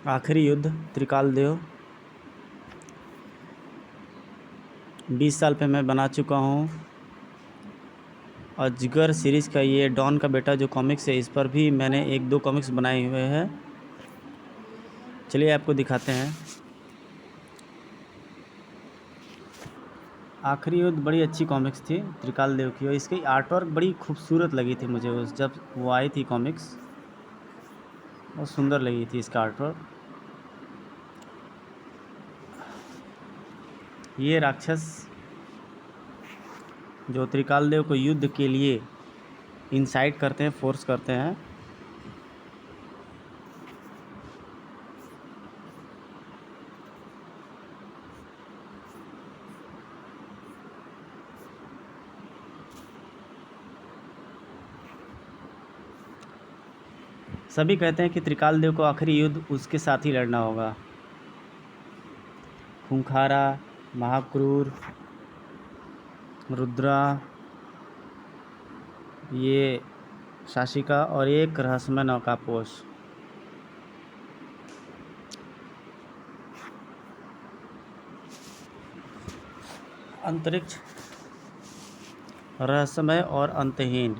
आखिरी युद्ध त्रिकाल देव 20 साल पे मैं बना चुका हूँ। अजगर सीरीज़ का ये डॉन का बेटा जो कॉमिक्स है, इस पर भी मैंने 1-2 कॉमिक्स बनाए हुए हैं। चलिए आपको दिखाते हैं। आखिरी युद्ध बड़ी अच्छी कॉमिक्स थी त्रिकाल देव की, और इसकी आर्टवर्क बड़ी खूबसूरत लगी थी मुझे उस जब वो आई थी कॉमिक्स, बहुत सुंदर लगी थी इसका आर्टवर्क। ये राक्षस जो त्रिकाल देव को युद्ध के लिए इंसाइट करते हैं, फोर्स करते हैं। सभी कहते हैं कि त्रिकाल देव को आखिरी युद्ध उसके साथ ही लड़ना होगा। खूंखारा, महाक्रूर, रुद्रा, ये शाशिका और एक रहस्यमय नौकापोश। अंतरिक्ष, रहस्यमय और अंतहीन,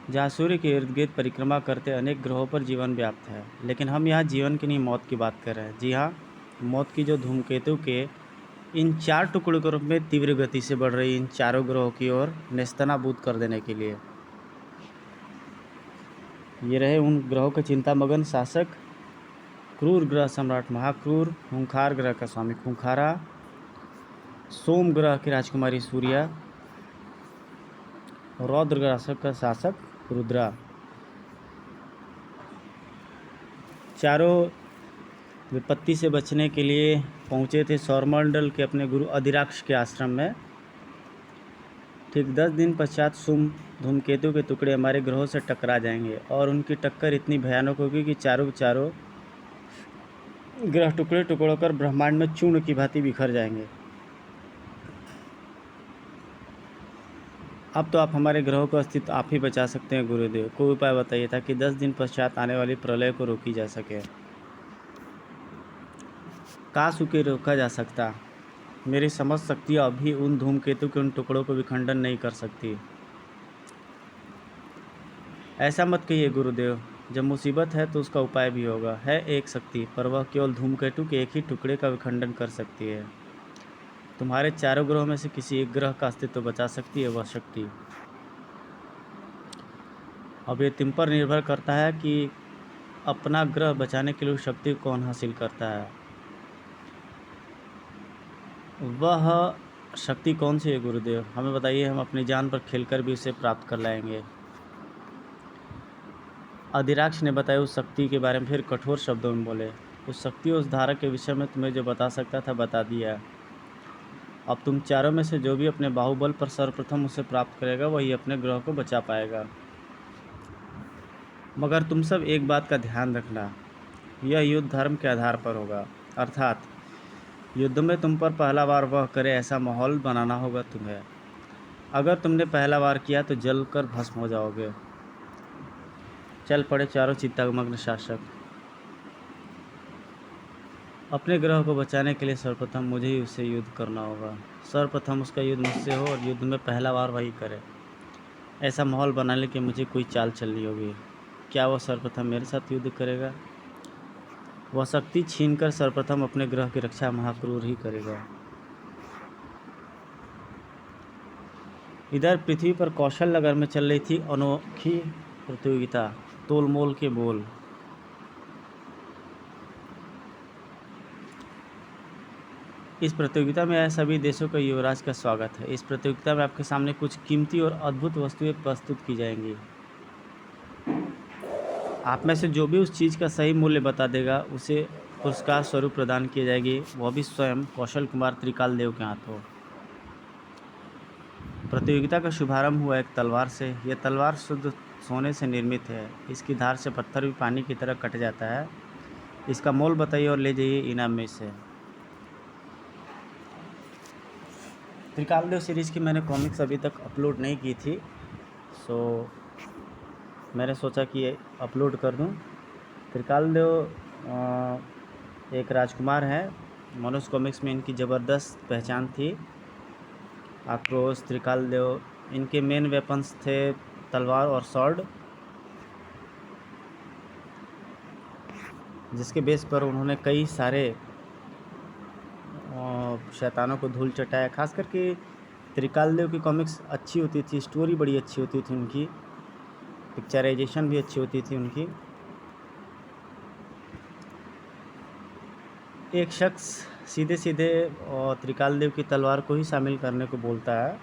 जहाँ सूर्य के इर्द गिर्द परिक्रमा करते अनेक ग्रहों पर जीवन व्याप्त है, लेकिन हम यहाँ जीवन की नहीं मौत की बात कर रहे हैं। जी हाँ, मौत की, जो धूमकेतु के इन 4 टुकड़ों के रूप में तीव्र गति से बढ़ रही इन चारों ग्रहों की ओर नेस्तनाबूद कर देने के लिए। ये रहे उन ग्रहों के चिंतामगन शासक, क्रूर ग्रह सम्राट महाक्रूर, खूंखार ग्रह का स्वामी खूंखारा, सोम ग्रह की राजकुमारी सूर्या, रौद्र ग्रह का शासक रुद्रा। चारों विपत्ति से बचने के लिए पहुँचे थे सौरमंडल के अपने गुरु अधिराक्ष के आश्रम में। ठीक 10 दिन पश्चात सुम धूमकेतु के टुकड़े हमारे ग्रहों से टकरा जाएंगे, और उनकी टक्कर इतनी भयानक होगी कि चारों चारों ग्रह टुकड़े टुकड़ों कर ब्रह्मांड में चूर्ण की भांति बिखर जाएंगे। अब तो आप हमारे ग्रहों का अस्तित्व आप ही बचा सकते हैं गुरुदेव। कोई उपाय बताइए ताकि 10 दिन पश्चात आने वाली प्रलय को रोकी जा सके। काश उसे रोका जा सकता। मेरी समझ शक्ति अभी उन धूमकेतु के उन टुकड़ों को विखंडन नहीं कर सकती। ऐसा मत कहिए गुरुदेव, जब मुसीबत है तो उसका उपाय भी होगा। है एक शक्ति, पर वह केवल धूमकेतु के एक ही टुकड़े का विखंडन कर सकती है। तुम्हारे चारों ग्रहों में से किसी एक ग्रह का अस्तित्व बचा सकती है वह शक्ति। अब ये तुम पर निर्भर करता है कि अपना ग्रह बचाने के लिए उस शक्ति को कौन हासिल करता है। वह शक्ति कौन सी है गुरुदेव, हमें बताइए, हम अपनी जान पर खेलकर भी उसे प्राप्त कर लाएंगे। अधिराक्ष ने बताया उस शक्ति के बारे में फिर कठोर शब्दों में बोले। उस शक्ति, उस धारक के विषय में तुम्हें जो बता सकता था बता दिया। अब तुम चारों में से जो भी अपने बाहुबल पर सर्वप्रथम उसे प्राप्त करेगा वही अपने ग्रह को बचा पाएगा। मगर तुम सब एक बात का ध्यान रखना, यह युद्ध धर्म के आधार पर होगा, अर्थात युद्ध में तुम पर पहला वार वह करे ऐसा माहौल बनाना होगा तुम्हें। अगर तुमने पहला वार किया तो जल कर भस्म हो जाओगे। चल पड़े चारों चिंतामग्न शासक। अपने ग्रह को बचाने के लिए सर्वप्रथम मुझे ही उससे युद्ध करना होगा। सर्वप्रथम उसका युद्ध मुझसे हो और युद्ध में पहला वार वही करे। ऐसा माहौल बनाने की मुझे कोई चाल चलनी होगी। क्या वह सर्वप्रथम मेरे साथ युद्ध करेगा? वह शक्ति छीनकर सर्वप्रथम अपने ग्रह की रक्षा महाक्रूर ही करेगा। इधर पृथ्वी पर कौशल नगर में चल रही थी अनोखी प्रतियोगिता, तोलमोल के बोल। इस प्रतियोगिता में आए सभी देशों का युवराज का स्वागत है। इस प्रतियोगिता में आपके सामने कुछ कीमती और अद्भुत वस्तुएं प्रस्तुत की जाएंगी। आप में से जो भी उस चीज़ का सही मूल्य बता देगा उसे पुरस्कार स्वरूप प्रदान की जाएगी, वह भी स्वयं कौशल कुमार त्रिकाल देव के हाथों। प्रतियोगिता का शुभारंभ हुआ एक तलवार से। यह तलवार शुद्ध सोने से निर्मित है। इसकी धार से पत्थर भी पानी की तरह कट जाता है। इसका मोल बताइए और ले जाइए इनाम में से। त्रिकाल देव सीरीज़ की मैंने कॉमिक्स अभी तक अपलोड नहीं की थी, सो मैंने सोचा कि ये अपलोड कर दूं। त्रिकालदेव एक राजकुमार हैं। मनोज कॉमिक्स में इनकी ज़बरदस्त पहचान थी। आक्रोश, त्रिकालदेव, इनके मेन वेपन्स थे तलवार और स्वॉर्ड, जिसके बेस पर उन्होंने कई सारे शैतानों को धूल चटाया। खास करके त्रिकालदेव की कॉमिक्स अच्छी होती थी, स्टोरी बड़ी अच्छी होती थी उनकी, पिक्चराइजेशन भी अच्छी होती थी उनकी। एक शख्स सीधे सीधे त्रिकालदेव की तलवार को ही शामिल करने को बोलता है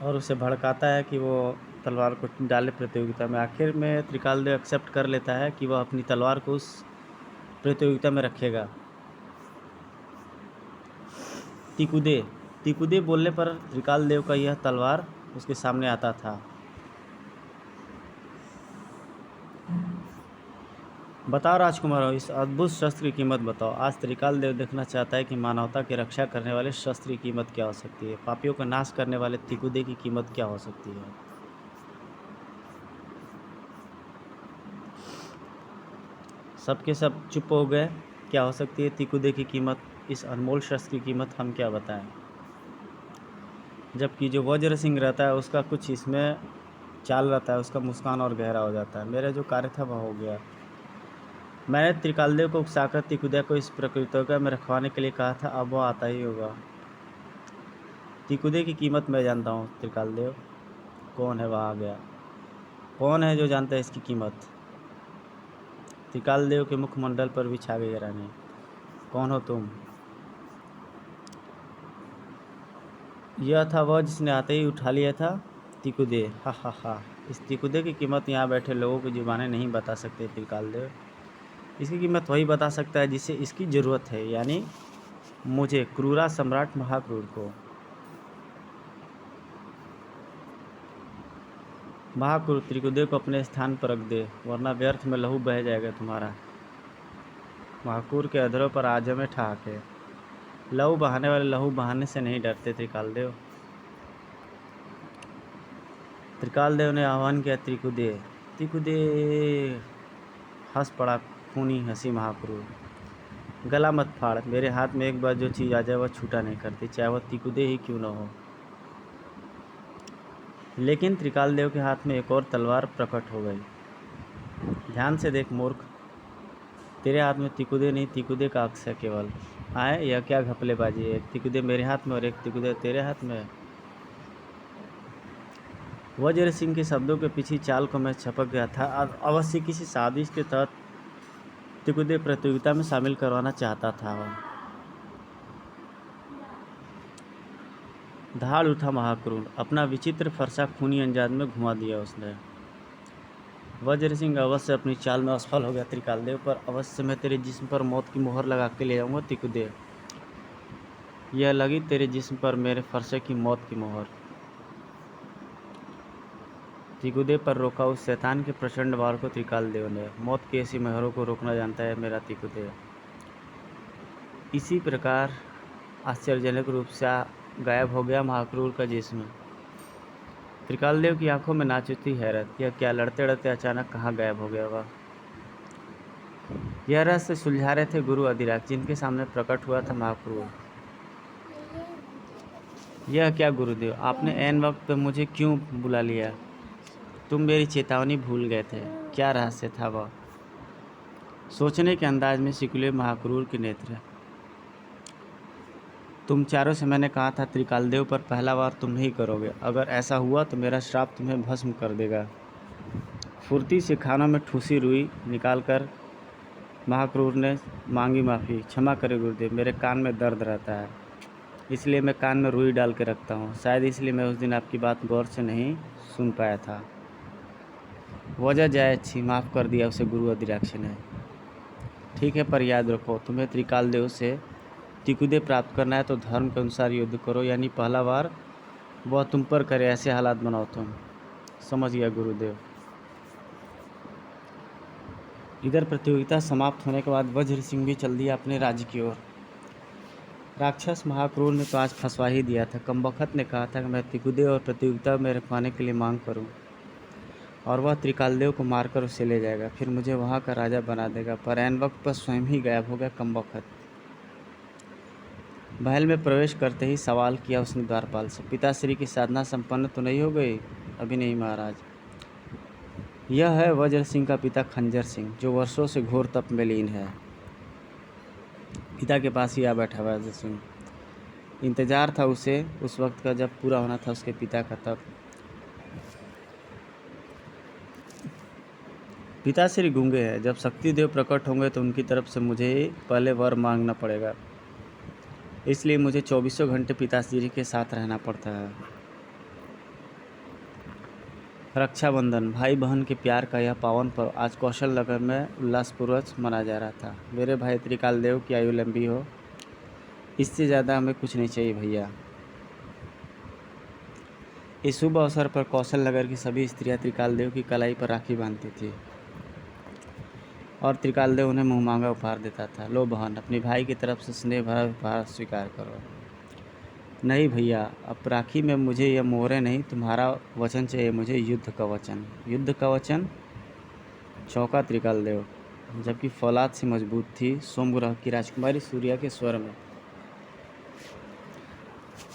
और उसे भड़काता है कि वो तलवार को डाले प्रतियोगिता में। आखिर में त्रिकालदेव एक्सेप्ट कर लेता है कि वह अपनी तलवार को उस प्रतियोगिता में रखेगा। तिकुदे बोलने पर त्रिकालदेव का यह तलवार उसके सामने आता था। बताओ राजकुमार, इस अद्भुत शस्त्र की कीमत बताओ। आज त्रिकालदेव देखना चाहता है कि मानवता की रक्षा करने वाले शस्त्र की कीमत क्या हो सकती है, पापियों का नाश करने वाले तिकुदे की कीमत क्या हो सकती है। सबके सब चुप हो गए। क्या हो सकती है तिकुदे की कीमत, इस अनमोल शस्त्र की कीमत हम क्या बताएं। जबकि जो वज्र सिंह रहता है उसका कुछ इसमें चाल रहता है, उसका मुस्कान और गहरा हो जाता है। मेरा जो कार्य था वह हो गया। मैंने त्रिकालदेव को उकसाकर तिकुदे को इस प्रतियोगिता में रखवाने के लिए कहा था, अब वह आता ही होगा। तिकुदे की कीमत मैं जानता हूँ। त्रिकालदेव कौन है, वहाँ आ गया। कौन है जो जानता है इसकी कीमत। त्रिकालदेव के मुखमंडल पर भी छा गई हैरानी। कौन हो तुम। यह था वह जिसने आते ही उठा लिया था तिकुदे। हा हा हा। इस तिकुदे की कीमत यहाँ बैठे लोगों की जुबानें नहीं बता सकते त्रिकालदेव। इसकी कीमत वही बता सकता है जिसे इसकी ज़रूरत है, यानी मुझे, क्रूरा सम्राट महाक्रूर को। महाक्रूर, त्रिकुदे को अपने स्थान पर रख दे, वरना व्यर्थ में लहू बह जाएगा तुम्हारा। महाक्रूर के अधरों पर आज हमें ठहाक है। लहू बहाने वाले लहू बहाने से नहीं डरते त्रिकालदेव। त्रिकालदेव ने आह्वान किया, त्रिकुदे। त्रिकुदे हंस पड़ा खूनी हंसी महाक्रूर। गला मत फाड़, मेरे हाथ में एक बार जो चीज़ आ जाए वह छूटा नहीं करती, चाहे वह तिकुदे ही क्यों न हो। लेकिन त्रिकालदेव के हाथ में एक और तलवार प्रकट हो गई। ध्यान से देख मूर्ख, तेरे हाथ में तिकुदे नहीं, तिकुदे का अक्स है केवल। आए, यह क्या घपलेबाजी है। एक तिकुदे मेरे हाथ में और एक तिकुदे तेरे हाथ में। वज्र सिंह के शब्दों के पीछे चाल को मैं छपक गया था। अवश्य किसी साजिश के तहत तिकुदे प्रतियोगिता में शामिल करवाना चाहता था वह। धाड़ उठा महाक्रूर, अपना विचित्र फरसा खूनी अंदाज में घुमा दिया उसने। वज्र सिंह अवश्य अपनी चाल में असफल हो गया त्रिकालदेव पर। अवश्य मैं तेरे जिस्म पर मौत की मोहर लगा के ले जाऊंगा तिकुदे। यह लगी तेरे जिस्म पर मेरे फरसे की मौत की मोहर। तिकुदे पर रोका उस शैतान के प्रचंड वार को त्रिकालदेव ने। मौत की ऐसी मोहरों को रोकना जानता है मेरा तिकुदे। इसी प्रकार आश्चर्यजनक रूप से गायब हो गया महाक्रूर का जिस्म। त्रिकालदेव की आंखों में नाच उठी हैरत। यह क्या, लड़ते लड़ते अचानक कहाँ गायब हो गया वह। यह रहस्य सुलझा रहे थे गुरु अधिराज, जिनके सामने प्रकट हुआ था महाक्रूर। यह क्या गुरुदेव, आपने ऐन वक्त पर मुझे क्यों बुला लिया। तुम मेरी चेतावनी भूल गए थे। क्या रहस्य था वह। सोचने के अंदाज में सिकुले महाक्रूर के नेत्र। तुम चारों से मैंने कहा था त्रिकालदेव पर पहला वार तुम नहीं करोगे। अगर ऐसा हुआ तो मेरा श्राप तुम्हें भस्म कर देगा। फुर्ती से खानों में ठूसी रुई निकालकर महाक्रूर ने मांगी माफ़ी। क्षमा करे गुरुदेव, मेरे कान में दर्द रहता है, इसलिए मैं कान में रुई डाल के रखता हूँ। शायद इसलिए मैं उस दिन आपकी बात गौर से नहीं सुन पाया था। वजह जाए अच्छी, माफ़ कर दिया उसे गुरु अधिराक्ष ने। ठीक है, पर याद रखो, तुम्हें त्रिकालदेव से तिकुदे प्राप्त करना है तो धर्म के अनुसार युद्ध करो, यानी पहला वार वह तुम पर करे, ऐसे हालात बनाओ तुम। समझ गया गुरुदेव। इधर प्रतियोगिता समाप्त होने के बाद वज्र सिंह भी चल दिया अपने राज्य की ओर। राक्षस महाक्रूर ने तो आज फंसवा ही दिया था। कमबख्त ने कहा था कि मैं तिकुदे और प्रतियोगिता में रखवाने के लिए मांग करूं। और वह त्रिकालदेव को मारकर उसे ले जाएगा, फिर मुझे वहाँ का राजा बना देगा। पर ऐन वक्त पर स्वयं ही गायब हो गया कमबख्त। महल में प्रवेश करते ही सवाल किया उसने द्वारपाल से, पिताश्री की साधना संपन्न तो नहीं हो गई? अभी नहीं महाराज। यह है वज्र सिंह का पिता खंजर सिंह, जो वर्षों से घोर तप में लीन है। पिता के पास ही आ बैठा वज्र सिंह। इंतजार था उसे उस वक्त का जब पूरा होना था उसके पिता का तप। पिताश्री गूंगे हैं, जब शक्ति देव प्रकट होंगे तो उनकी तरफ से मुझे ही पहले वर मांगना पड़ेगा, इसलिए मुझे 24 घंटे पिताश्री के साथ रहना पड़ता है। रक्षाबंधन, भाई बहन के प्यार का यह पावन पर्व आज कौशल नगर में उल्लासपूर्वक मनाया जा रहा था। मेरे भाई त्रिकाल देव की आयु लंबी हो, इससे ज़्यादा हमें कुछ नहीं चाहिए भैया। इस शुभ अवसर पर कौशल नगर की सभी स्त्रियां त्रिकाल देव की कलाई पर राखी बांधती थी और त्रिकाल देव उन्हें मुँह मांगा उपहार देता था। लो बहन, अपनी भाई की तरफ से स्नेह भरा उपहार स्वीकार करो। नहीं भैया, अब राखी में मुझे यह मोहरें नहीं, तुम्हारा वचन चाहिए मुझे, युद्ध का वचन। युद्ध का वचन? चौंका त्रिकाल देव, जबकि फौलाद से मजबूत थी सोमग्रह की राजकुमारी सूर्या के स्वर में।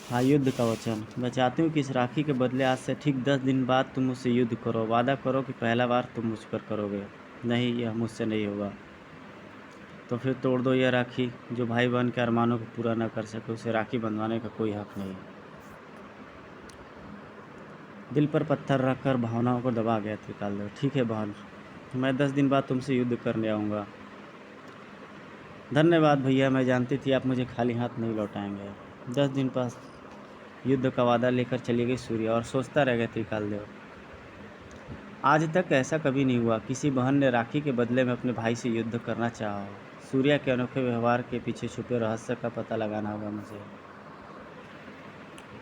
हाँ, युद्ध का वचन। मैं चाहती हूँ कि इस राखी के बदले आज से ठीक 10 दिन बाद तुम मुझसे युद्ध करो। वादा करो कि पहला बार तुम मुझ पर करोगे। नहीं, यह मुझसे नहीं होगा। तो फिर तोड़ दो यह राखी। जो भाई बहन के अरमानों को पूरा न कर सके उसे राखी बंधवाने का कोई हक नहीं। दिल पर पत्थर रखकर भावनाओं को दबा गया त्रिकाल देव। ठीक है बहन, मैं 10 दिन बाद तुमसे युद्ध करने आऊँगा। धन्यवाद भैया, मैं जानती थी आप मुझे खाली हाथ नहीं लौटाएंगे। 10 दिन बाद युद्ध का वादा लेकर चली गई सूर्या और सोचता रह गया त्रिकाल देव। आज तक ऐसा कभी नहीं हुआ किसी बहन ने राखी के बदले में अपने भाई से युद्ध करना चाहा हो। सूर्या के अनोखे व्यवहार के पीछे छुपे रहस्य का पता लगाना होगा मुझे।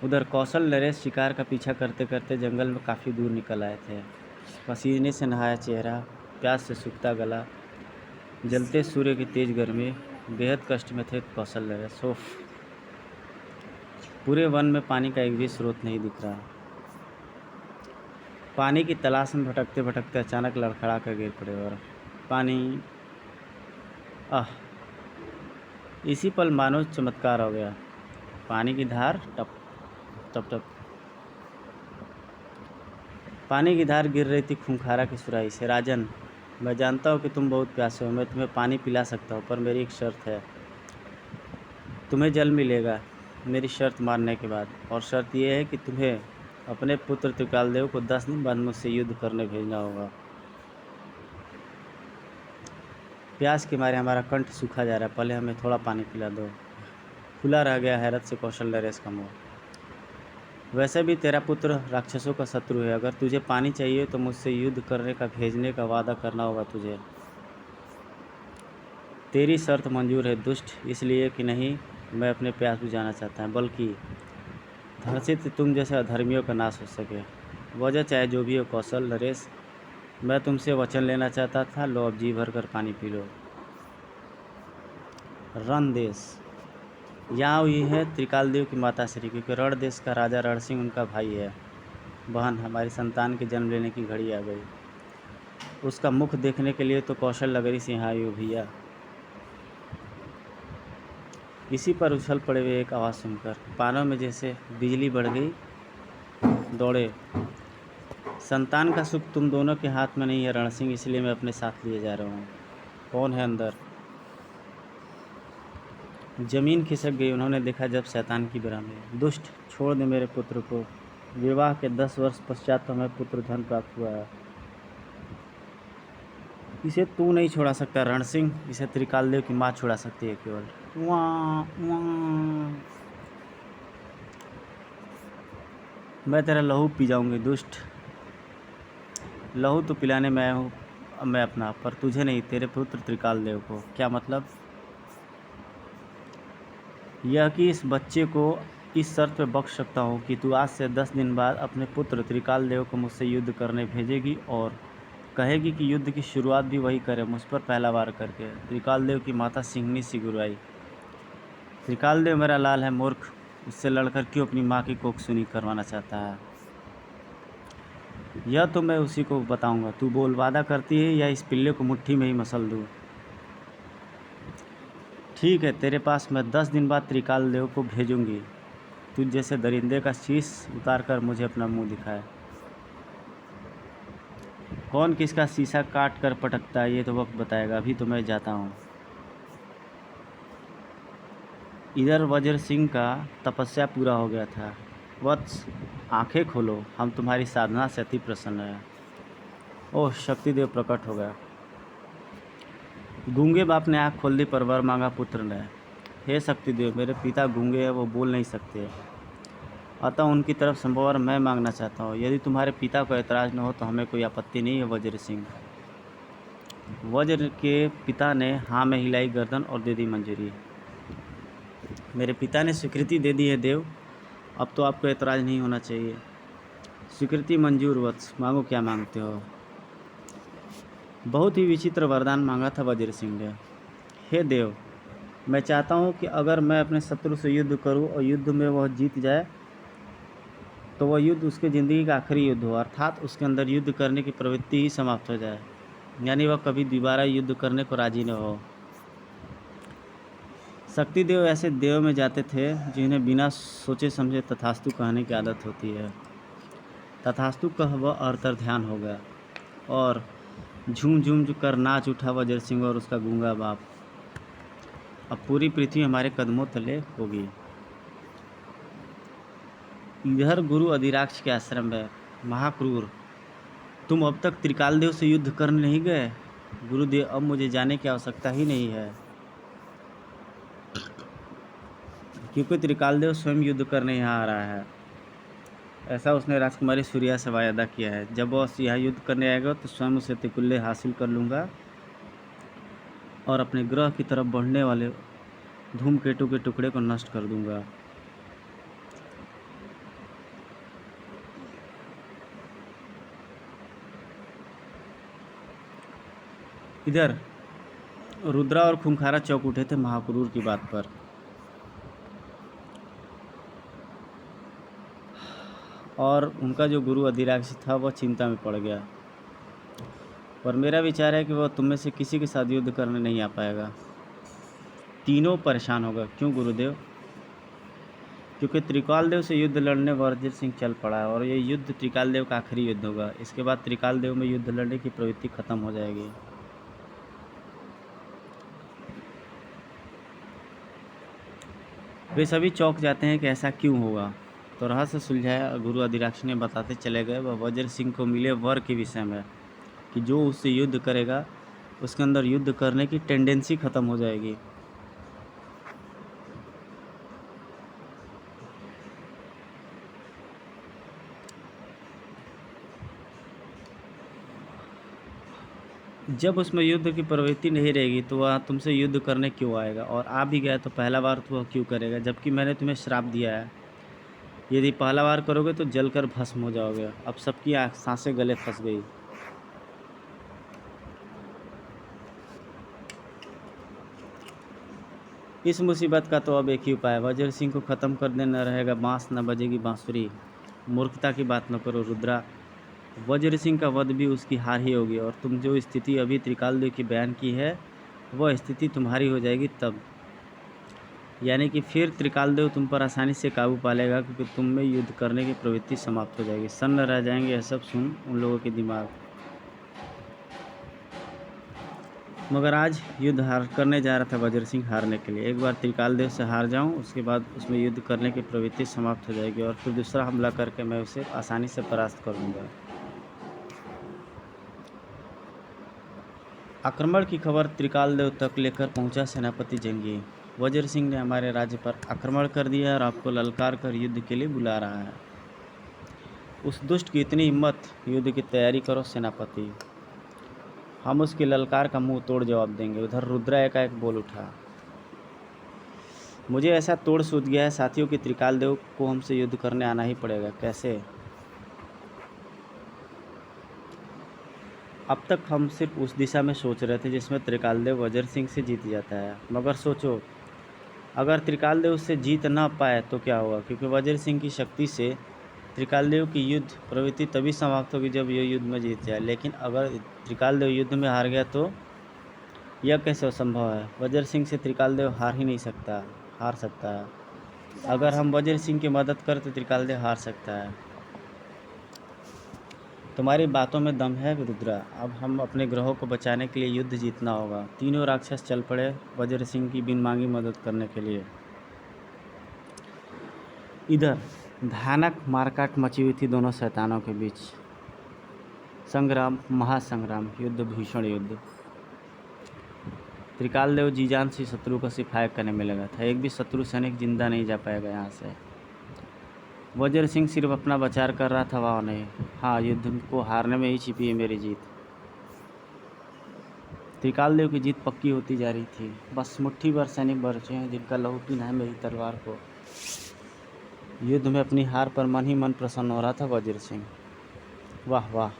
उधर कौशल नरेश शिकार का पीछा करते करते जंगल में काफ़ी दूर निकल आए थे। पसीने से नहाया चेहरा, प्यास से सूखता गला, जलते सूर्य की तेज गर्मी, बेहद कष्ट में थे कौशल नरेश। पूरे वन में पानी का एक भी स्रोत नहीं दिख रहा। पानी की तलाश में भटकते भटकते अचानक लड़खड़ा कर गिर पड़े और पानी। इसी पल मानो चमत्कार हो गया। पानी की धार टप टप टप, पानी की धार गिर रही थी खूंखारा की सुराही से। राजन, मैं जानता हूँ कि तुम बहुत प्यासे हो, मैं तुम्हें पानी पिला सकता हूँ, पर मेरी एक शर्त है। तुम्हें जल मिलेगा मेरी शर्त मानने के बाद, और शर्त यह है कि तुम्हें अपने पुत्र त्रिकाल देव को 10 दिन बाद मुझसे युद्ध करने भेजना होगा। प्यास के मारे हमारा कंठ सूखा जा रहा है, पहले हमें थोड़ा पानी पिला दो। खुला रह गया हैरत से कौशल नरेश का मुँह। वैसे भी तेरा पुत्र राक्षसों का शत्रु है, अगर तुझे पानी चाहिए तो मुझसे युद्ध करने का भेजने का वादा करना होगा तुझे। तेरी शर्त मंजूर है दुष्ट, इसलिए कि नहीं मैं अपने प्यास बुझाना चाहता हूँ, बल्कि धरती से तुम जैसे अधर्मियों का नाश हो सके। वजह चाहे जो भी हो कौशल नरेश, मैं तुमसे वचन लेना चाहता था। लो अब जी भर कर पानी पी लो। रण देश, यहाँ हुई है त्रिकाल देव की माता श्री, क्योंकि रण देश का राजा रण सिंह उनका भाई है। बहन, हमारी संतान के जन्म लेने की घड़ी आ गई। उसका मुख देखने के लिए तो कौशल नगरी से यहाँ आई हो भैया। इसी पर उछल पड़े हुए एक आवाज़ सुनकर पानों में जैसे बिजली बढ़ गई, दौड़े। संतान का सुख तुम दोनों के हाथ में नहीं है रण सिंह, इसलिए मैं अपने साथ लिए जा रहा हूँ। कौन है अंदर? जमीन खिसक गई। उन्होंने देखा जब शैतान की बराह में। दुष्ट, छोड़ दे मेरे पुत्र को। विवाह के 10 वर्ष पश्चात हमें पुत्र धन प्राप्त हुआ है। इसे तू नहीं छोड़ा सकता रण सिंह, इसे त्रिकाल देव की माँ छुड़ा सकती है केवल। वाँ वाँ। मैं तेरा लहू पी जाऊंगी दुष्ट। लहू तो पिलाने में आया हूँ मैं अपना, पर तुझे नहीं, तेरे पुत्र त्रिकाल देव को। क्या मतलब? यह कि इस बच्चे को इस शर्त पर बख्श सकता हूँ कि तू आज से 10 दिन बाद अपने पुत्र त्रिकाल देव को मुझसे युद्ध करने भेजेगी और कहेगी कि युद्ध की शुरुआत भी वही करे, मुझ पर पहला वार करके। त्रिकाल देव की माता सिंहनी सी गुर्राई। त्रिकाल देव मेरा लाल है मूर्ख, उससे लड़कर क्यों अपनी माँ की कोख सुनी करवाना चाहता है? यह तो मैं उसी को बताऊंगा। तू बोल, वादा करती है या इस पिल्ले को मुट्ठी में ही मसल दूँ? ठीक है, तेरे पास मैं 10 दिन बाद त्रिकाल देव को भेजूंगी। तुझ जैसे दरिंदे का शीश उतार कर मुझे अपना मुंह दिखाए। कौन किसका शीशा काट कर पटकता है ये तो वक्त बताएगा। अभी तो मैं जाता हूँ। इधर वज्र सिंह का तपस्या पूरा हो गया था। वत्स, आंखें खोलो, हम तुम्हारी साधना से अति प्रसन्न हैं। ओह, शक्तिदेव प्रकट हो गया। गूंगे बाप ने आँख खोल दी पर वर मांगा पुत्र ने। हे शक्तिदेव, मेरे पिता गूंगे हैं, वो बोल नहीं सकते, अतः उनकी तरफ से वर मैं मांगना चाहता हूँ। यदि तुम्हारे पिता को ऐतराज़ न हो तो हमें कोई आपत्ति नहीं है। वज्र सिंह। वज्र के पिता ने हाँ में हिलाई गर्दन और दे दी मंजूरी। मेरे पिता ने स्वीकृति दे दी है देव, अब तो आपको ऐतराज़ नहीं होना चाहिए। स्वीकृति मंजूर। वत्स, मांगो, क्या मांगते हो? बहुत ही विचित्र वरदान मांगा था वज्र सिंह ने। हे देव, मैं चाहता हूँ कि अगर मैं अपने शत्रु से युद्ध करूँ और युद्ध में वह जीत जाए तो वह युद्ध उसके ज़िंदगी का आखिरी युद्ध हो, अर्थात उसके अंदर युद्ध करने की प्रवृत्ति ही समाप्त हो जाए, यानी वह कभी दोबारा युद्ध करने को राजी न हो। शक्तिदेव ऐसे देव में जाते थे जिन्हें बिना सोचे समझे तथास्तु कहने की आदत होती है। तथास्तु कह वह अंतर्ध्यान हो गया और झूम झूम कर नाच उठा वज्र सिंह और उसका गूंगा बाप। अब पूरी पृथ्वी हमारे कदमों तले होगी। इधर गुरु अधिराक्ष के आश्रम में। महाक्रूर, तुम अब तक त्रिकाल देव से युद्ध करने नहीं गए? गुरुदेव, अब मुझे जाने की आवश्यकता ही नहीं है, क्योंकि त्रिकाल देव स्वयं युद्ध करने यहाँ आ रहा है। ऐसा उसने राजकुमारी सूर्या से वायदा किया है। जब वह यहाँ युद्ध करने आएगा तो स्वयं उसे त्रिकुल्य हासिल कर लूँगा और अपने ग्रह की तरफ बढ़ने वाले धूमकेतु के टुकड़े को नष्ट कर दूंगा। इधर रुद्रा और खूंखारा चौंक उठे थे महाक्रूर की बात पर। और उनका जो गुरु अधिराक्ष था वह चिंता में पड़ गया। पर मेरा विचार है कि वह तुम में से किसी के साथ युद्ध करने नहीं आ पाएगा। तीनों परेशान होगा। क्यों गुरुदेव? क्योंकि त्रिकाल देव से युद्ध लड़ने वज्र सिंह चल पड़ा है और ये युद्ध त्रिकाल देव का आखिरी युद्ध होगा। इसके बाद त्रिकाल देव में युद्ध लड़ने की प्रवृत्ति खत्म हो जाएगी। वे सभी चौंक जाते हैं कि ऐसा क्यों होगा। तो रहस्य सुलझाया गुरु अधिराक्ष ने बताते चले गए वह वज्र सिंह को मिले वर के विषय में कि जो उससे युद्ध करेगा उसके अंदर युद्ध करने की टेंडेंसी ख़त्म हो जाएगी। जब उसमें युद्ध की प्रवृत्ति नहीं रहेगी तो वह तुमसे युद्ध करने क्यों आएगा? और आ भी गया तो पहला बार तो वह क्यों करेगा, जबकि मैंने तुम्हें श्राप दिया है। यदि पहला बार करोगे तो जलकर भस्म हो जाओगे। अब सबकी सांसें गले फंस गई। इस मुसीबत का तो अब एक ही उपाय है, वज्र सिंह को ख़त्म कर देना रहेगा। बाँस न बजेगी बाँसुरी। मूर्खता की बात न करो रुद्रा। वज्र सिंह का वध भी उसकी हार ही होगी और तुम जो स्थिति अभी त्रिकाल देव की बयान की है वह स्थिति तुम्हारी हो जाएगी तब, यानी कि फिर त्रिकाल देव तुम पर आसानी से काबू पा लेगा, क्योंकि तुम में युद्ध करने की प्रवृत्ति समाप्त हो जाएगी। सन्न रह जाएंगे। यह सब सुन उन लोगों के दिमाग। मगर आज युद्ध हार करने जा रहा था वज्र सिंह, हारने के लिए। एक बार त्रिकाल देव से हार जाऊं उसके बाद उसमें युद्ध करने की प्रवृत्ति समाप्त हो जाएगी और फिर दूसरा हमला करके मैं उसे आसानी से परास्त कर दूंगा। आक्रमण की खबर त्रिकाल देव तक लेकर पहुंचा सेनापति जंगी। वज्र सिंह ने हमारे राज्य पर आक्रमण कर दिया और आपको ललकार कर युद्ध के लिए बुला रहा है। उस दुष्ट की इतनी हिम्मत, युद्ध की तैयारी करो सेनापति, हम उसकी ललकार का मुंह तोड़ जवाब देंगे। उधर रुद्रा एकाएक बोल उठा, मुझे ऐसा तोड़ सूझ गया है साथियों कि त्रिकाल देव को हमसे युद्ध करने आना ही पड़ेगा। कैसे? अब तक हम सिर्फ उस दिशा में सोच रहे थे जिसमें त्रिकाल देव वज्र सिंह से जीत जाता है, मगर सोचो अगर त्रिकाल देव उससे जीत ना पाए तो क्या होगा, क्योंकि वज्र सिंह की शक्ति से त्रिकालदेव की युद्ध प्रवृत्ति तभी समाप्त होगी जब ये युद्ध में जीत जाए, लेकिन अगर त्रिकालदेव युद्ध में हार गया तो यह कैसे संभव है? वज्र सिंह से त्रिकालदेव हार सकता है। अगर हम वज्र सिंह की मदद करें तो त्रिकालदेव हार सकता है। तुम्हारी बातों में दम है रुद्रा। अब हम अपने ग्रहों को बचाने के लिए युद्ध जीतना होगा। तीनों राक्षस चल पड़े वज्र सिंह की बिन मांगी मदद करने के लिए। इधर भयानक मारकाट मची हुई थी दोनों शैतानों के बीच। संग्राम, महासंग्राम, युद्ध, भीषण युद्ध। त्रिकालदेव जी जान से शत्रु को सिफाय करने में लगा था। एक भी शत्रु सैनिक जिंदा नहीं जा पाएगा यहाँ से। वज्र सिंह सिर्फ अपना बचाव कर रहा था, वह नहीं। हाँ, युद्ध को हारने में ही छिपी है मेरी जीत। त्रिकालदेव की जीत पक्की होती जा रही थी। बस मुट्ठी भर सैनिक बचे हैं जिनका लहू पीना है मेरी तलवार को। युद्ध में अपनी हार पर मन ही मन प्रसन्न हो रहा था वज्र सिंह। वाह वाह,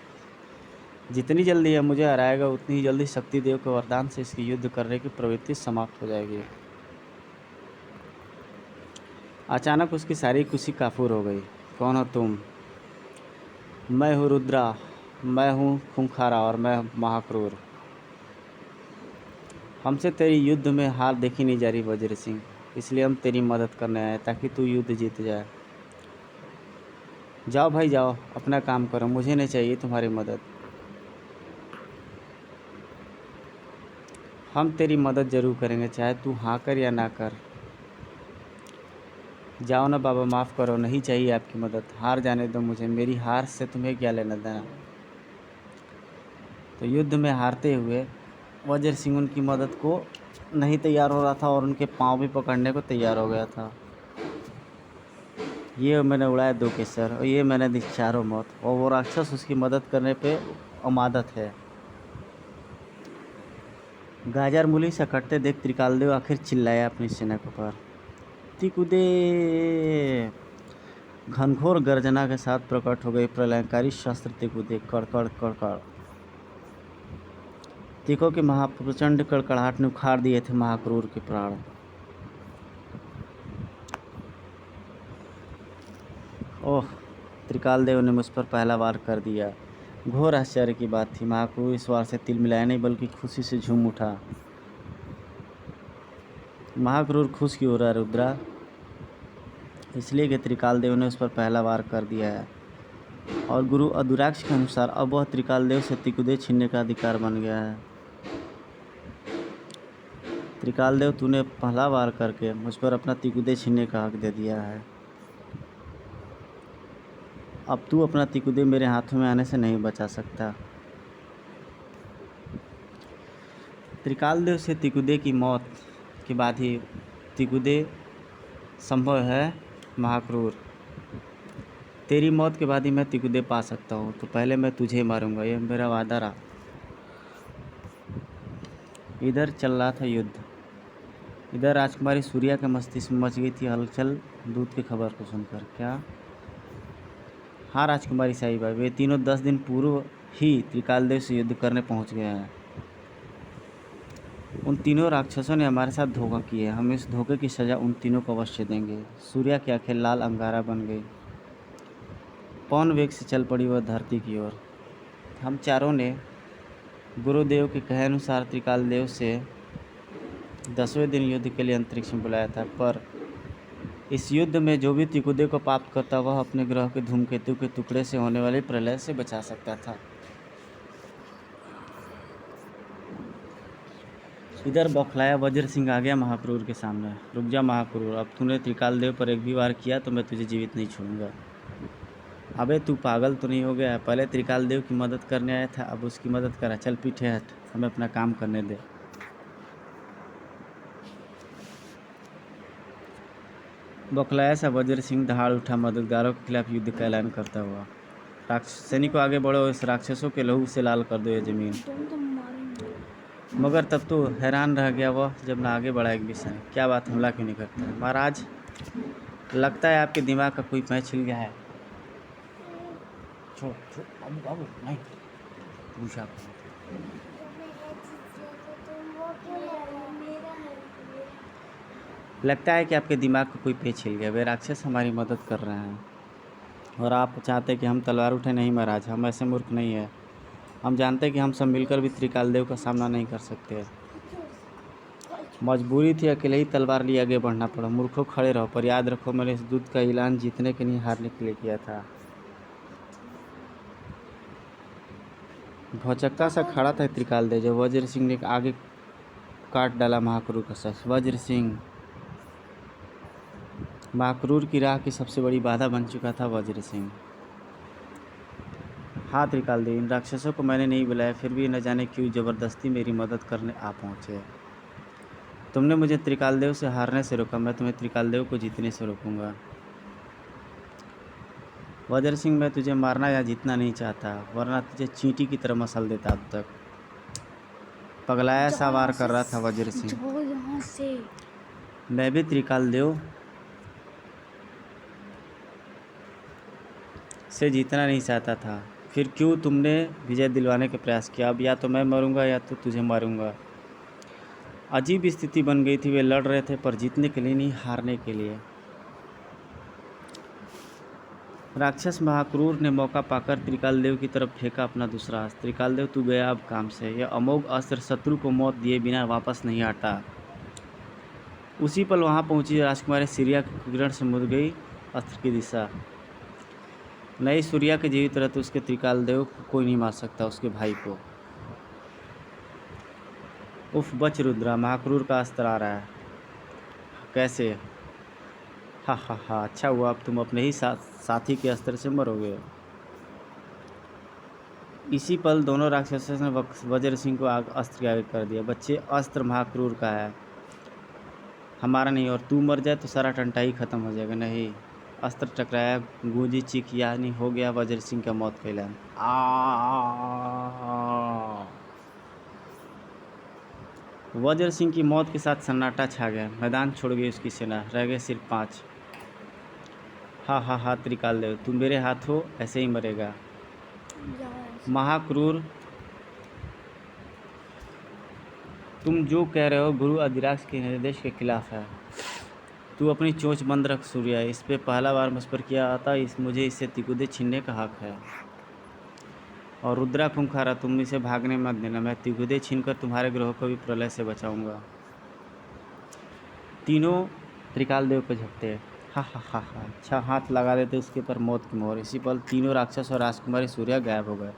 जितनी जल्दी यह मुझे हराएगा उतनी ही जल्दी शक्तिदेव के वरदान से इसकी युद्ध करने की प्रवृत्ति समाप्त हो जाएगी। अचानक उसकी सारी खुशी काफूर हो गई। कौन हो तुम? मैं हूँ रुद्रा, मैं हूँ खूंखारा और मैं महाक्रूर। हमसे तेरी युद्ध में हार देखी नहीं जा रही वज्र सिंह, इसलिए हम तेरी मदद करने आए ताकि तू युद्ध जीत जाए। जाओ भाई जाओ, अपना काम करो, मुझे नहीं चाहिए तुम्हारी मदद। हम तेरी मदद जरूर करेंगे, चाहे तू हाँ कर या ना कर। जाओ ना बाबा, माफ़ करो, नहीं चाहिए आपकी मदद। हार जाने दो मुझे, मेरी हार से तुम्हें क्या लेना देना। तो युद्ध में हारते हुए वज्र सिंह उनकी मदद को नहीं तैयार हो रहा था और उनके पाँव भी पकड़ने को तैयार हो गया था। ये मैंने उड़ाया 2 केसर और ये मैंने दी चारों मौत, और वो राक्षस उसकी मदद करने पे अमादत है। गाजर मूली से कटते देख त्रिकालदेव आखिर चिल्लाया अपनी सेना के ऊपर। तिकुदे! घनघोर गर्जना के साथ प्रकट हो गई प्रलयंकारी शस्त्र तिकुदे। कड़कड़ कड़कड़ तीखों के महाप्रचंड कड़कड़ाहट ने उखाड़ दिए थे महाक्रूर के प्राण। ओह! त्रिकालदेव ने मुझ पर पहला वार कर दिया। घोर आश्चर्य की बात थी। महाक्रूर इस वार से तिल मिलाया नहीं बल्कि खुशी से झूम उठा। महाक्रूर खुश क्यों हो रहा रुद्रा? इसलिए कि त्रिकालदेव ने उस पर पहला वार कर दिया है और गुरु अदुराक्ष के अनुसार अब वह त्रिकालदेव से तिकुदे छीनने का अधिकार बन गया है। त्रिकालदेव, तूने पहला वार करके मुझ पर अपना तिकुदे छीनने का हक दे दिया है। अब तू अपना तिकुदे मेरे हाथों में आने से नहीं बचा सकता। त्रिकालदेव से तिकुदे की मौत के बाद ही तिकुदे संभव है महाक्रूर। तेरी मौत के बाद ही मैं तिकुदे पा सकता हूँ, तो पहले मैं तुझे मारूंगा, यह मेरा वादा रहा। इधर चल रहा था युद्ध। इधर राजकुमारी सूर्या के मस्तिष्क में मच गई थी हलचल दूत की खबर को सुनकर। क्या? हाँ राजकुमारी साहिबा, वे तीनों 10 दिन पूर्व ही त्रिकालदेव से युद्ध करने पहुँच गए हैं। उन तीनों राक्षसों ने हमारे साथ धोखा किया। हम इस धोखे की सज़ा उन तीनों को अवश्य देंगे। सूर्या की आंखें लाल अंगारा बन गई। पवन वेग से चल पड़ी वह धरती की ओर। हम चारों ने गुरुदेव के कहे अनुसार त्रिकालदेव से 10वें दिन युद्ध के लिए अंतरिक्ष में बुलाया था, पर इस युद्ध में जो भी तिकुदे को प्राप्त करता वह अपने ग्रह के धूमकेतु के टुकड़े से होने वाले प्रलय से बचा सकता था। इधर बौखलाया वज्र सिंह आ गया महाक्रूर के सामने। रुक जा महाक्रूर, अब तूने त्रिकालदेव पर एक भी वार किया तो मैं तुझे जीवित नहीं छोड़ूंगा। अबे तू पागल तो नहीं हो गया? पहले त्रिकालदेव की मदद करने आया था, अब उसकी मदद करा। चल पीछे हट, हमें अपना काम करने दे। बौखलाया सा वज्र सिंह दहाड़ उठा मददगारों के खिलाफ युद्ध का ऐलान करता हुआ। सैनिकों आगे बढ़ो, इस राक्षसों के लहू से लाल कर दो ये जमीन। मगर तब तो हैरान रह गया वह जब ना आगे बढ़ा एक भी सैनिक। क्या बात, हमला क्यों नहीं करता? महाराज, लगता है आपके दिमाग का कोई पैच हिल गया है। छोड़ छोड़ बाबू बाबू, नहीं पूछा। लगता है कि आपके दिमाग का कोई पेच हिल गया। वे राक्षस हमारी मदद कर रहे हैं। और आप चाहते कि हम तलवार उठे, नहीं महाराज, हम ऐसे मूर्ख नहीं है। हम जानते हैं कि हम सब मिलकर भी त्रिकालदेव का सामना नहीं कर सकते। मजबूरी थी, अकेले ही तलवार लिए आगे बढ़ना पड़ा। मूर्खों, खड़े रहो, पर याद रखो मैंने इस युद्ध का ऐलान जीतने के नहीं, हारने के लिए किया था। भौचक्का सा खड़ा था त्रिकालदेव जब वज्र सिंह ने आगे काट डाला महाक्रूर का शस्त्र। वज्र सिंह महाक्रूर की राह की सबसे बड़ी बाधा बन चुका था। वज्र सिंह, हाँ त्रिकालदेव, इन राक्षसों को मैंने नहीं बुलाया, फिर भी न जाने क्यों जबरदस्ती मेरी मदद करने आ पहुँचे। तुमने मुझे त्रिकालदेव से हारने से रोका, मैं तुम्हें त्रिकालदेव को जीतने से रोकूंगा। वज्र सिंह, मैं तुझे मारना या जीतना नहीं चाहता, वरना तुझे चींटी की तरह मसल देता। अब तक पगलाया सा वार कर रहा था वज्र सिंह। मैं भी त्रिकालदेव से जीतना नहीं चाहता था, फिर क्यों तुमने विजय दिलवाने का प्रयास किया। अब या तो मैं मरूंगा या तो तुझे मारूंगा। अजीब स्थिति बन गई थी। वे लड़ रहे थे, पर जीतने के लिए नहीं, हारने के लिए। राक्षस महाक्रूर ने मौका पाकर त्रिकालदेव की तरफ फेंका अपना दूसरा अस्त्र। त्रिकालदेव, तू गया अब काम से। यह अमोघ अस्त्र शत्रु को मौत दिए बिना वापस नहीं हटा। उसी पल वहां पहुंची राजकुमारी सूर्या के किरण से मुड़ गई अस्त्र की दिशा। नहीं, सूर्या के जीवित रहते उसके त्रिकालदेव को कोई नहीं मार सकता, उसके भाई को। उफ, बच रुद्रा, महाक्रूर का अस्त्र आ रहा है। कैसे? हा हा हा, अच्छा हुआ, अब तुम अपने ही साथी के अस्त्र से मरोगे। इसी पल दोनों राक्षसों ने वज्र सिंह को अस्त्र के आगे कर दिया। बच्चे, अस्त्र महाक्रूर का है, हमारा नहीं, और तू मर जाए तो सारा टंटा ही खत्म हो जाएगा। नहीं, अस्त्र टकराया, गूंजी चीख, यानी हो गया वज्र सिंह का मौत का ऐलान। वज्र सिंह की मौत के साथ सन्नाटा छा गया। मैदान छोड़ गई उसकी सेना, रह गए सिर्फ 5। हा हा हा, त्रिकालदेव, तू मेरे हाथों ऐसे ही मरेगा। महाक्रूर, तुम जो कह रहे हो गुरु अधिराक्ष के निर्देश के खिलाफ है। तू अपनी चोंच बंद रख सूर्या, इस पे पहला बार मुझ पर किया आता, मुझे इससे तिकुदे छीनने का हक है। और रुद्रा खूंखारा, तुम इसे भागने मत देना, मैं तिकुदे छीनकर तुम्हारे ग्रहों को भी प्रलय से बचाऊंगा। तीनों त्रिकालदेव को झपटे। हा हा हा हा, अच्छा, हाथ लगा देते उसके पर मौत की मोहर। इसी पल तीनों राक्षस और राजकुमारी सूर्या गायब हो गए।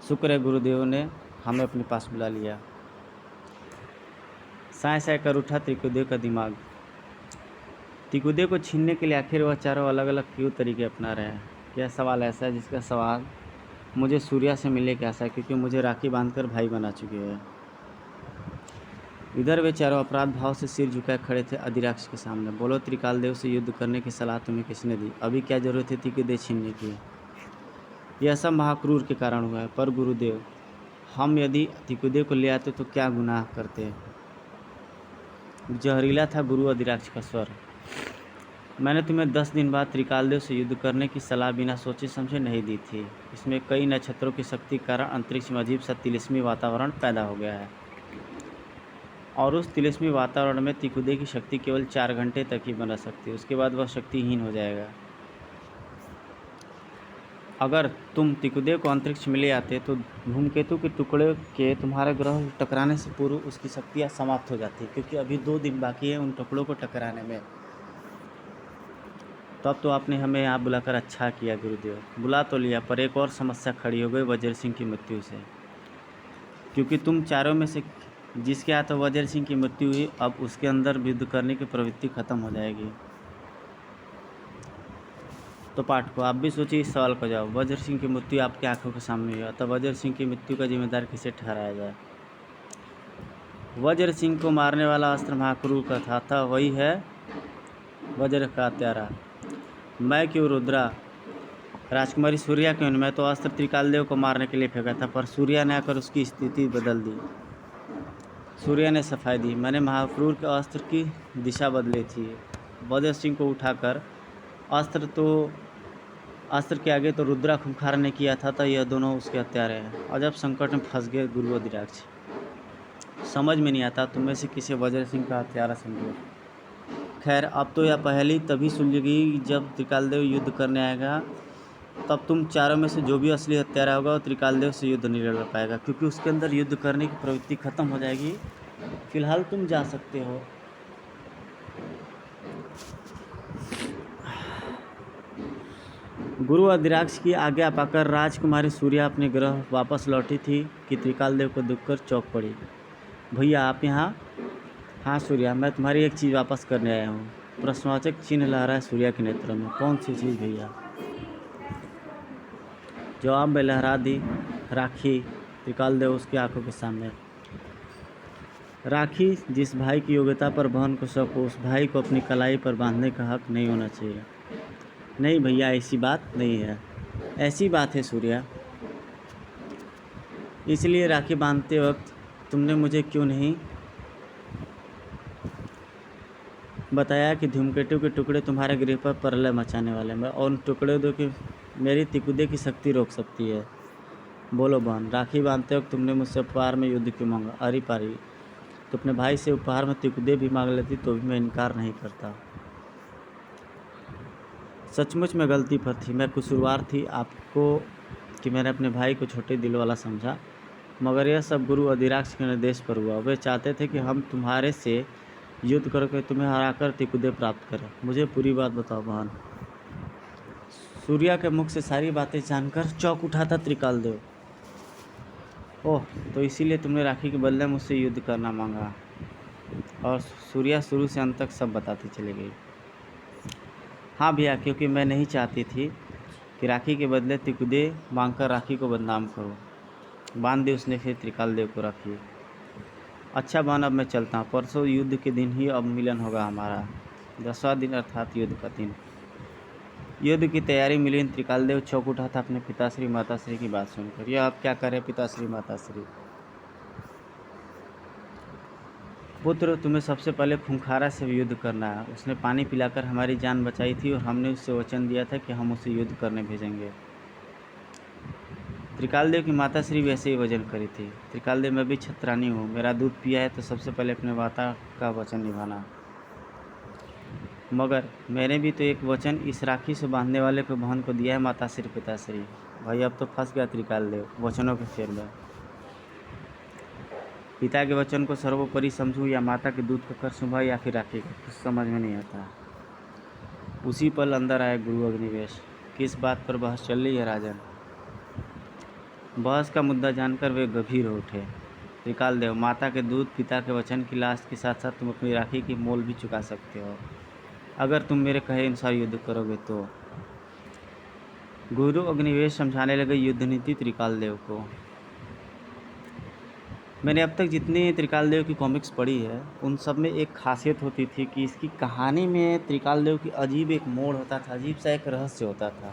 शुक्र है गुरुदेव ने हमें अपने पास बुला लिया। साय साय कर उठा त्रिकुदेव का दिमाग। त्रिकुदेव को छीनने के लिए आखिर वह चारों अलग अलग क्यों तरीके अपना रहे हैं। यह सवाल ऐसा है जिसका सवाल मुझे सूर्या से मिलने की आशा है, क्योंकि मुझे राखी बांधकर भाई बना चुके हैं। इधर वे चारों अपराध भाव से सिर झुकाए खड़े थे अधिराक्ष के सामने। बोलो, त्रिकालदेव से युद्ध करने की सलाह तुम्हें किसने दी? अभी क्या जरूरत है त्रिकुदेव छीनने की? यह सब महाक्रूर के कारण हुआ है। पर गुरुदेव, हम यदि त्रिकुदेव को ले आते तो क्या गुनाह करते? जहरीला था गुरु अधिराक्ष का स्वर। मैंने तुम्हें 10 दिन बाद त्रिकालदेव से युद्ध करने की सलाह बिना सोचे समझे नहीं दी थी। इसमें कई नक्षत्रों की शक्ति के कारण अंतरिक्ष में अजीब सा तिलिस्मी वातावरण पैदा हो गया है, और उस तिलिस्मी वातावरण में त्रिकुदेव की शक्ति केवल 4 घंटे तक ही बना सकती है, उसके बाद वह शक्तिहीन हो जाएगा। अगर तुम त्रिकुदेव को अंतरिक्ष में ले आते तो धूमकेतु के टुकड़े के तुम्हारे ग्रह टकराने से पूर्व उसकी शक्तियाँ समाप्त हो जाती, क्योंकि अभी 2 दिन बाकी है उन टुकड़ों को टकराने में। तब तो आपने हमें यहाँ बुलाकर अच्छा किया गुरुदेव, बुला तो लिया, पर एक और समस्या खड़ी हो गई वज्र सिंह की मृत्यु से। क्योंकि तुम चारों में से जिसके हाथ वज्र सिंह की मृत्यु हुई, अब उसके अंदर युद्ध करने की प्रवृत्ति खत्म हो जाएगी। तो पाठकों, आप भी सोचिए इस सवाल का जवाब। वज्र सिंह की मृत्यु आपकी आंखों के सामने हुई, अतः वज्र सिंह की मृत्यु का जिम्मेदार किसे ठहराया जाए? वज्र सिंह को मारने वाला अस्त्र महाक्रूर का था, अतः वही है वज्र का हत्यारा। मैं क्यों रुद्रा? राजकुमारी सूर्या क्यों? मैं तो अस्त्र त्रिकालदेव को मारने के लिए फेंका था, पर सूर्या ने आकर उसकी स्थिति बदल दी। सूर्या ने सफाई दी, मैंने महाक्रूर के अस्त्र की दिशा बदली थी। वज्र सिंह को उठाकर अस्त्र के आगे तो रुद्रा खूंखार ने किया था, यह दोनों उसके हत्यारे हैं। अजब संकट में फंस गए गुरु अधिराक्ष। समझ में नहीं आता तुम में से किसे वज्र सिंह का हत्यारा समझो। खैर अब तो यह पहेली तभी सुलझेगी जब त्रिकालदेव युद्ध करने आएगा। तब तुम चारों में से जो भी असली हत्यारा होगा वो त्रिकालदेव से युद्ध नहीं लड़ पाएगा, क्योंकि उसके अंदर युद्ध करने की प्रवृत्ति खत्म हो जाएगी। फिलहाल तुम जा सकते हो। गुरु अधिराक्ष की आज्ञा पाकर राजकुमारी सूर्या अपने ग्रह वापस लौटी थी कि त्रिकालदेव को देखकर चौंक पड़ी। भैया आप यहाँ? हाँ सूर्या, मैं तुम्हारी एक चीज़ वापस करने आया हूँ। प्रश्नवाचक चिन्ह लहरा है सूर्या के नेत्र में। कौन सी चीज़ भैया? जवाब में लहरा दी राखी त्रिकालदेव उसकी आंखों के सामने। राखी जिस भाई की योग्यता पर बहन को शक हो, उस भाई को अपनी कलाई पर बांधने का हक नहीं होना चाहिए। नहीं भैया, ऐसी बात नहीं है। ऐसी बात है सूर्या। इसलिए राखी बांधते वक्त तुमने मुझे क्यों नहीं बताया कि धूमकेतु के टुकड़े तुम्हारे गृह पर प्रलय मचाने वाले हैं, और उन टुकड़े दो कि मेरी तिकुदे की शक्ति रोक सकती है। बोलो बहन, राखी बांधते वक्त तुमने मुझसे उपहार में युद्ध क्यों मांगा? अरे पारी, तो अपने भाई से उपहार में तिकुदे भी मांग लेती तो भी मैं इनकार नहीं करता। सचमुच में गलती पर थी, मैं कसूरवार थी आपको कि मैंने अपने भाई को छोटे दिल वाला समझा, मगर यह सब गुरु अधिराक्ष के निर्देश पर हुआ। वे चाहते थे कि हम तुम्हारे से युद्ध करके तुम्हें हराकर तिकुदे प्राप्त करें। मुझे पूरी बात बताओ बहन। सूर्या के मुख से सारी बातें जानकर चौंक उठा था त्रिकालदेव। ओह, तो इसीलिए तुमने राखी के बदले मुझसे युद्ध करना मांगा? और सूर्या शुरू से अंत तक सब बताती चली गई। हाँ भैया, क्योंकि मैं नहीं चाहती थी कि राखी के बदले तिकुदे मांगकर राखी को बदनाम करूं। बांध दी उसने फिर त्रिकालदेव को राखी। अच्छा बहन, अब मैं चलता हूँ। परसों युद्ध के दिन ही अब मिलन होगा हमारा, 10वां दिन अर्थात युद्ध का दिन। युद्ध की तैयारी मिलिन त्रिकालदेव चौंक उठा था अपने पिताश्री माताश्री की बात सुनकर। यह अब क्या करे पिताश्री माताश्री? पुत्र, तुम्हें सबसे पहले खूंखारा से युद्ध करना है। उसने पानी पिलाकर हमारी जान बचाई थी और हमने उससे वचन दिया था कि हम उसे युद्ध करने भेजेंगे। त्रिकालदेव की माताश्री वैसे ही वजन करी थी। त्रिकालदेव, मैं भी छत्रानी हूँ, मेरा दूध पिया है तो सबसे पहले अपने माता का वचन निभाना। मगर मैंने भी तो एक वचन इस राखी से बांधने वाले को बहन को दिया है माताश्री पिताश्री। भाई अब तो फंस गया त्रिकालदेव वचनों के फेर में। पिता के वचन को सर्वोपरि समझूं या माता के दूध का कर सुबह या फिर राखी का, कुछ समझ में नहीं आता। उसी पल अंदर आया गुरु अग्निवेश। किस बात पर बहस चल रही है राजन? बहस का मुद्दा जानकर वे गंभीर हो उठे। त्रिकालदेव, माता के दूध पिता के वचन की लाश के साथ साथ तुम अपनी राखी की मोल भी चुका सकते हो, अगर तुम मेरे कहे अनुसार युद्ध करोगे तो। गुरु अग्निवेश समझाने लगे युद्ध नीति त्रिकालदेव को। मैंने अब तक जितनी त्रिकालदेव की कॉमिक्स पढ़ी है उन सब में एक खासियत होती थी कि इसकी कहानी में त्रिकालदेव की अजीब एक मोड़ होता था, अजीब सा एक रहस्य होता था,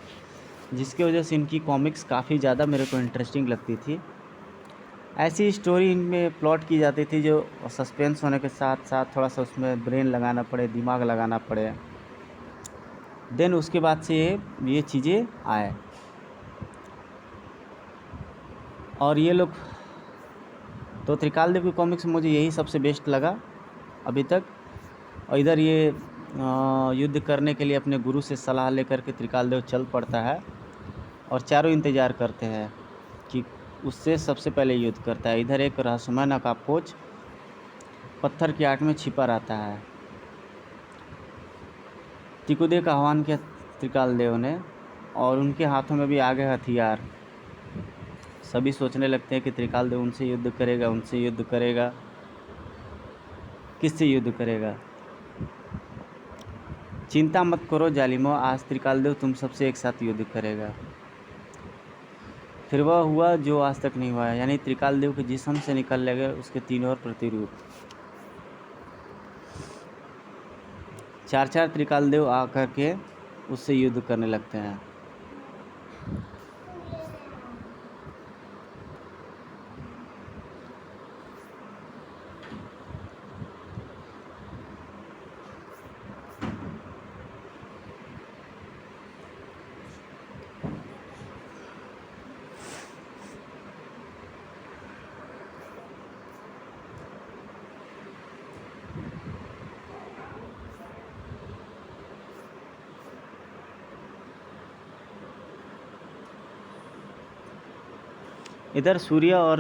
जिसकी वजह से इनकी कॉमिक्स काफ़ी ज़्यादा मेरे को इंटरेस्टिंग लगती थी। ऐसी स्टोरी इनमें प्लॉट की जाती थी जो सस्पेंस होने के साथ साथ थोड़ा सा उसमें ब्रेन लगाना पड़े, दिमाग लगाना पड़े, देन उसके बाद से ये चीज़ें आए। और ये लोग तो त्रिकालदेव की कॉमिक्स मुझे यही सबसे बेस्ट लगा अभी तक। और इधर ये युद्ध करने के लिए अपने गुरु से सलाह लेकर के त्रिकालदेव चल पड़ता है और चारों इंतज़ार करते हैं कि उससे सबसे पहले युद्ध करता है। इधर एक रहस्यमय नकाबपोश पत्थर की आड़ में छिपा रहता है। तिकुदे का आह्वान किया त्रिकालदेव ने और उनके हाथों में भी आ गए हथियार। सभी सोचने लगते हैं कि त्रिकालदेव उनसे युद्ध करेगा, उनसे युद्ध करेगा, किससे युद्ध करेगा? चिंता मत करो जालिमो, आज त्रिकालदेव तुम सबसे एक साथ युद्ध करेगा। फिर वह हुआ जो आज तक नहीं हुआ है, यानी त्रिकालदेव के जिस्म से निकल लगे उसके तीनों और प्रतिरूप। चार चार त्रिकालदेव आकर के उससे युद्ध करने लगते हैं। इधर सूर्य और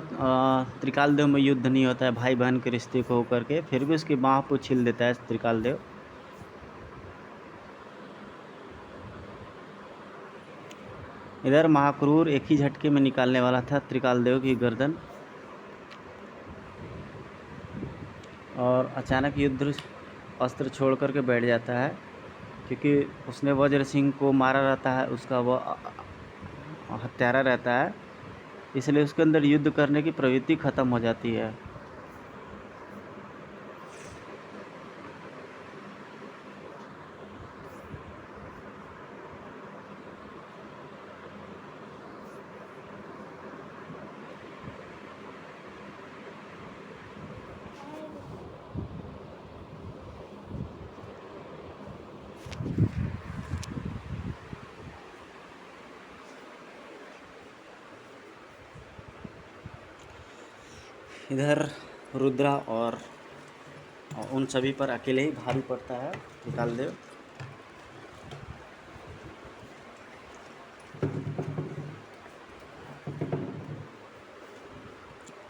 त्रिकाल देव में युद्ध नहीं होता है भाई बहन के रिश्ते को होकर के, फिर भी उसकी बाँह को छील देता है त्रिकाल देव। इधर महाक्रूर एक ही झटके में निकालने वाला था त्रिकाल देव की गर्दन, और अचानक युद्ध अस्त्र छोड़ करके बैठ जाता है, क्योंकि उसने वज्र सिंह को मारा रहता है, उसका वह हत्यारा रहता है, इसलिए उसके अंदर युद्ध करने की प्रवृत्ति ख़त्म हो जाती है। इधर रुद्रा और उन सभी पर अकेले ही भारी पड़ता है त्रिकाल देव।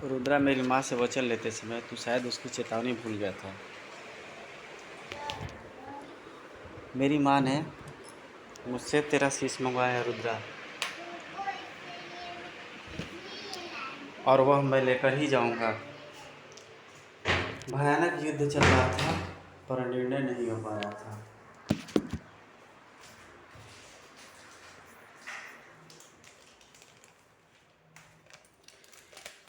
रुद्रा मेरी माँ से वचन लेते समय तू शायद उसकी चेतावनी भूल गया था। मेरी माँ ने मुझसे तेरा शीश मंगवाया है रुद्रा, और वह मैं लेकर ही जाऊंगा। भयानक युद्ध चल रहा था पर निर्णय नहीं हो पाया था।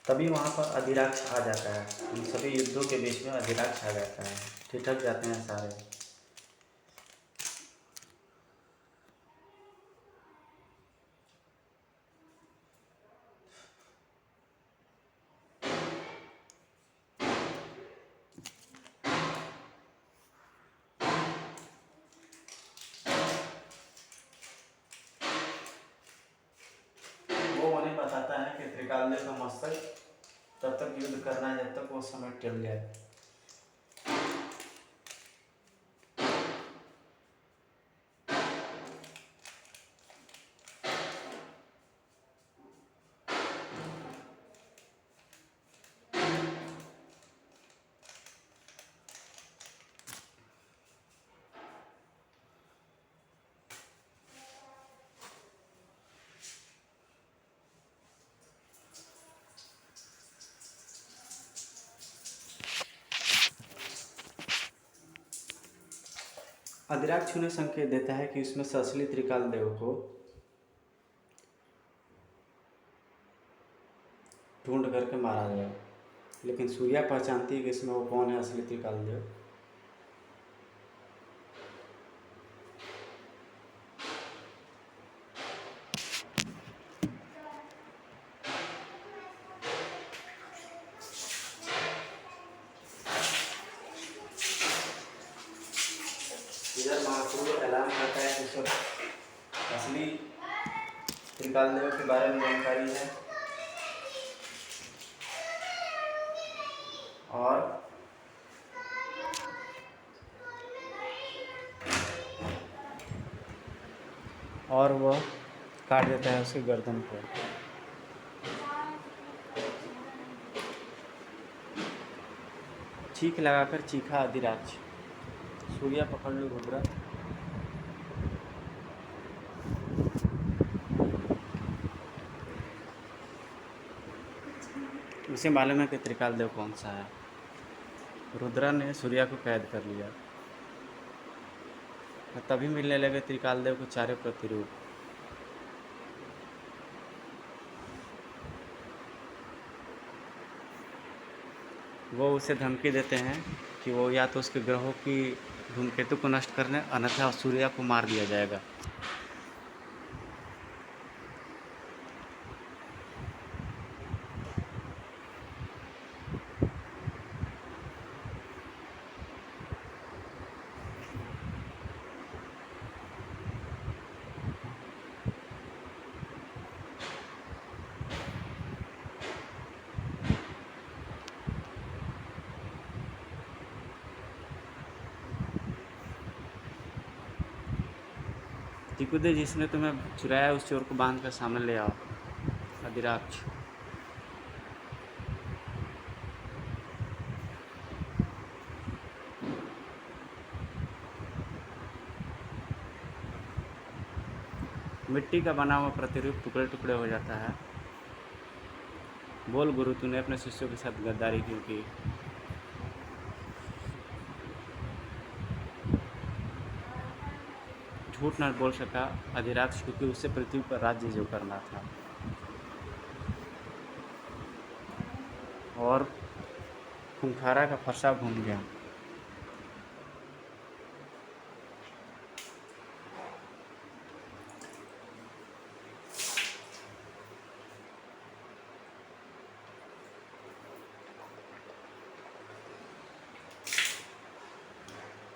तभी वहाँ पर अधिराक्ष आ जाता है, उन सभी युद्धों के बीच में अधिराक्ष आ जाता है, ठिठक जाते हैं सारे। वो उन्हें बताता है कि त्रिकाल देव का मस्तक तब तक युद्ध करना है जब तक वो समय टल जाए। अधिराक्ष उन्हें संकेत देता है कि उसमें से असली त्रिकाल देव को ढूंढ करके मारा जाए, लेकिन सूर्या पहचानती है कि इसमें वो कौन है असली त्रिकाल देव। इधर महाक्रूर ऐलान करता है कि उसे असली त्रिकाल देव के बारे में जानकारी है, और वह काट देता है उसकी गर्दन को। चीख लगाकर चीखा अधिराक्ष, सूर्या पकड़ लो रुद्रा। उसे मालूम है कि त्रिकाल देव कौन सा है। रुद्रा ने सूर्या को कैद कर लिया, तभी मिलने लगे त्रिकाल देव के चारों प्रतिरूप। वो उसे धमकी देते हैं कि वो या तो उसके ग्रहों की धूमकेतु को नष्ट करने, अन्यथा सूर्या को मार दिया जाएगा। त्रिकुदे जिसने तुम्हें चुराया उस चोर को बांध कर सामने ले आओ। अधिराक्ष मिट्टी का बना हुआ प्रतिरूप टुकड़े टुकड़े हो जाता है। बोल गुरु, तूने अपने शिष्यों के साथ गद्दारी क्यों की? झूठ न बोल सका अधिराक्ष, क्योंकि उससे पृथ्वी पर राज्य जो करना था। और खूंखारा का फरसा घूम गया।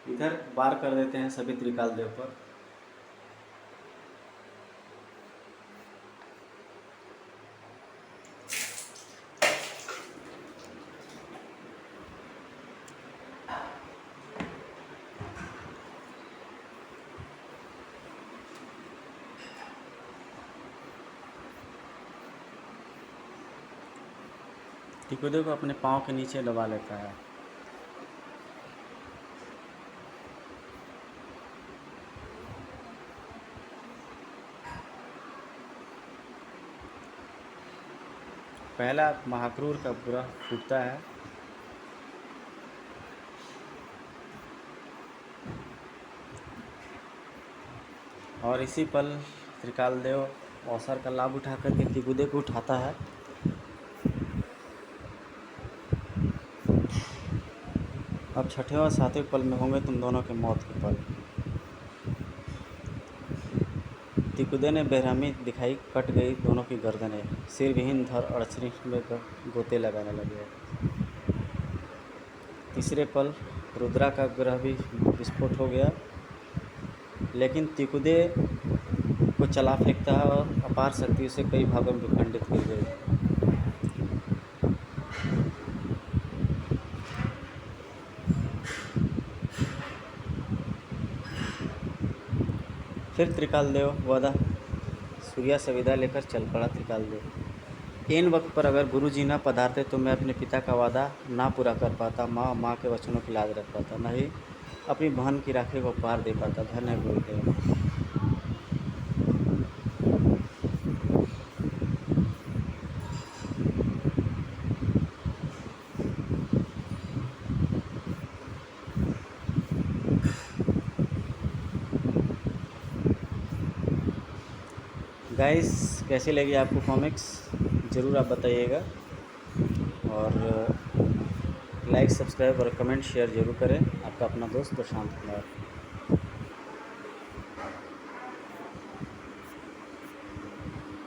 इधर बार कर देते हैं सभी त्रिकाल देव पर। त्रिकुदे को अपने पाँव के नीचे दबा लेता है। पहला महाक्रूर का पूरा फूटता है। और इसी पल त्रिकाल देव अवसर का लाभ उठा करके त्रिकुदे को उठाता है। अब छठे और सातवें पल में होंगे तुम दोनों के मौत के पल। त्रिकुदे ने बेरहमी दिखाई, कट गई दोनों की गर्दनें। सिर विहीन धर अड़चनी में गोते लगाने लगे। तीसरे पल रुद्रा का ग्रह भी विस्फोट हो गया, लेकिन त्रिकुदे को चला फेंकता है और अपार शक्ति उसे कई भागों में विखंडित कर गई। फिर त्रिकाल देव वादा सूर्या से विदा लेकर चल पड़ा। त्रिकाल देव, इन वक्त पर अगर गुरुजी न पधारते तो मैं अपने पिता का वादा ना पूरा कर पाता, माँ के वचनों की लाज रख पाता, न ही अपनी बहन की राखी को उपहार दे पाता। धन्य गुरुदेव। गाइस, कैसी लगी आपको कॉमिक्स ज़रूर आप बताइएगा, और लाइक सब्सक्राइब और कमेंट शेयर ज़रूर करें। आपका अपना दोस्त प्रशांत कुमार।